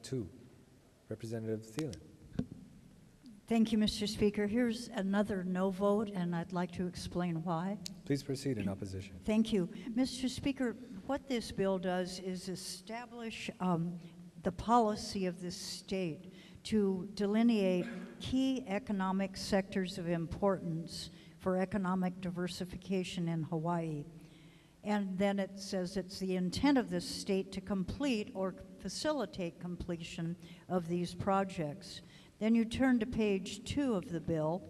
2. Representative Thielen. Thank you, Mr. Speaker. Here's another no vote, and I'd like to explain why. Please proceed in opposition. Thank you. Mr. Speaker, what this bill does is establish the policy of this state to delineate key economic sectors of importance for economic diversification in Hawaii. And then it says it's the intent of this state to complete or facilitate completion of these projects. Then you turn to page 2 of the bill.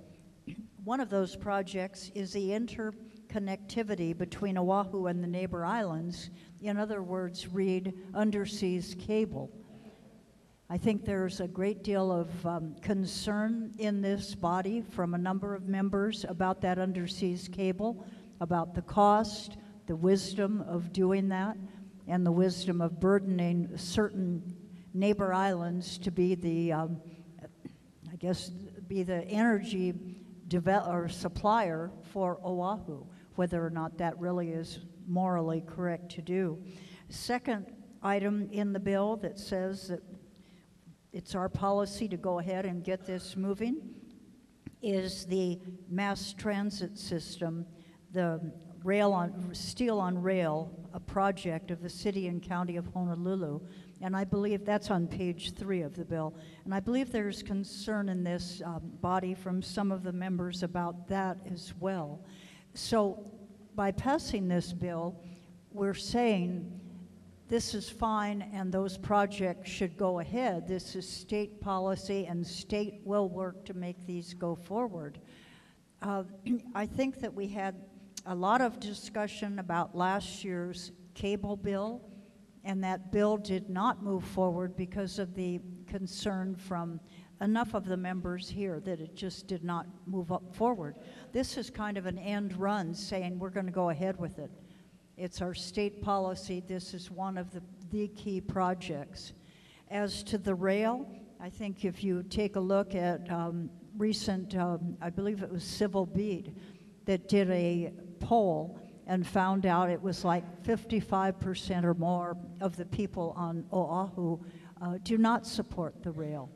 One of those projects is the interconnectivity between Oahu and the neighbor islands. In other words, read underseas cable. I think there's a great deal of concern in this body from a number of members about that underseas cable, about the cost, the wisdom of doing that, and the wisdom of burdening certain neighbor islands to be the, be the energy or supplier for Oahu, whether or not that really is morally correct to do. Second item in the bill that says that it's our policy to go ahead and get this moving is the mass transit system, the steel on rail, a project of the city and county of Honolulu. And I believe that's on page 3 of the bill. And I believe there's concern in this body from some of the members about that as well. So by passing this bill, we're saying this is fine and those projects should go ahead. This is state policy and state will work to make these go forward. I think that we had a lot of discussion about last year's cable bill, and that bill did not move forward because of the concern from enough of the members here that it just did not move up forward. This is kind of an end run saying we're going to go ahead with it. It's our state policy. This is one of the key projects. As to the rail, I think if you take a look at recent, I believe it was Civil Beat, that did a poll and found out it was like 55% or more of the people on Oahu do not support the rail.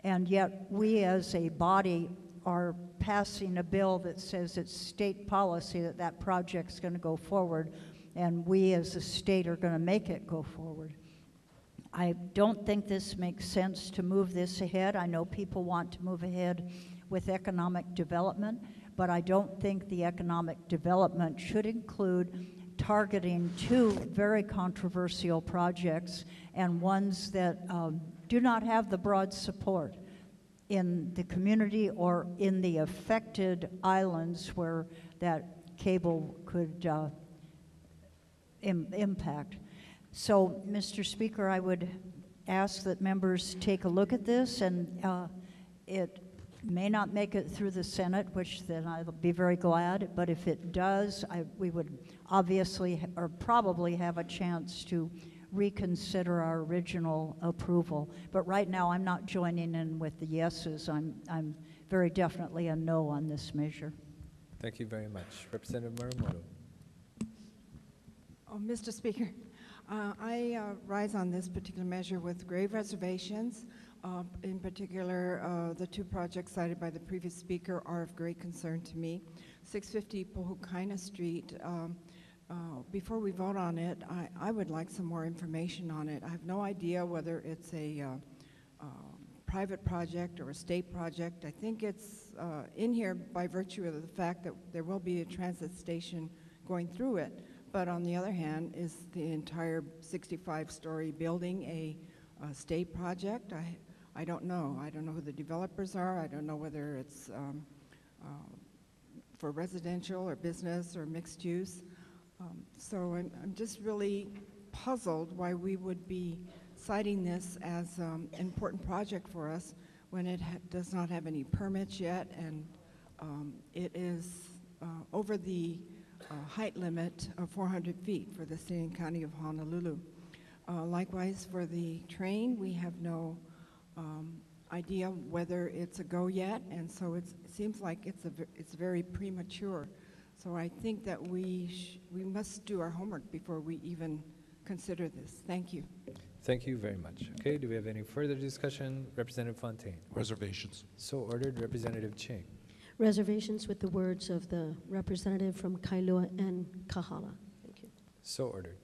And yet we as a body are passing a bill that says it's state policy that that project's going to go forward, and we as a state are going to make it go forward. I don't think this makes sense to move this ahead. I know people want to move ahead with economic development, but I don't think the economic development should include targeting 2 very controversial projects and ones that do not have the broad support in the community or in the affected islands where that cable could impact. So, Mr. Speaker, I would ask that members take a look at this, and it may not make it through the Senate, which then I'll be very glad, but if it does, we would obviously or probably have a chance to reconsider our original approval. But right now, I'm not joining in with the yeses. I'm very definitely a no on this measure. Thank you very much. Representative Marumoto. Oh, Mr. Speaker, I rise on this particular measure with grave reservations. In particular, the 2 projects cited by the previous speaker are of great concern to me. 650 Pohukaina Street, before we vote on it, I would like some more information on it. I have no idea whether it's a private project or a state project. I think it's in here by virtue of the fact that there will be a transit station going through it. But on the other hand, is the entire 65-story building a state project? I don't know. I don't know who the developers are. I don't know whether it's for residential or business or mixed use. So I'm just really puzzled why we would be citing this as an important project for us when it does not have any permits yet, and it is over the height limit of 400 feet for the city and county of Honolulu. Likewise, for the train, we have no idea whether it's a go yet, and so it seems like it's very premature. So I think that we must do our homework before we even consider this. Thank you. Thank you very much. Okay, do we have any further discussion? Representative Fontaine. Reservations. So ordered. Representative Ching. Reservations with the words of the representative from Kailua and Kahala. Thank you. So ordered.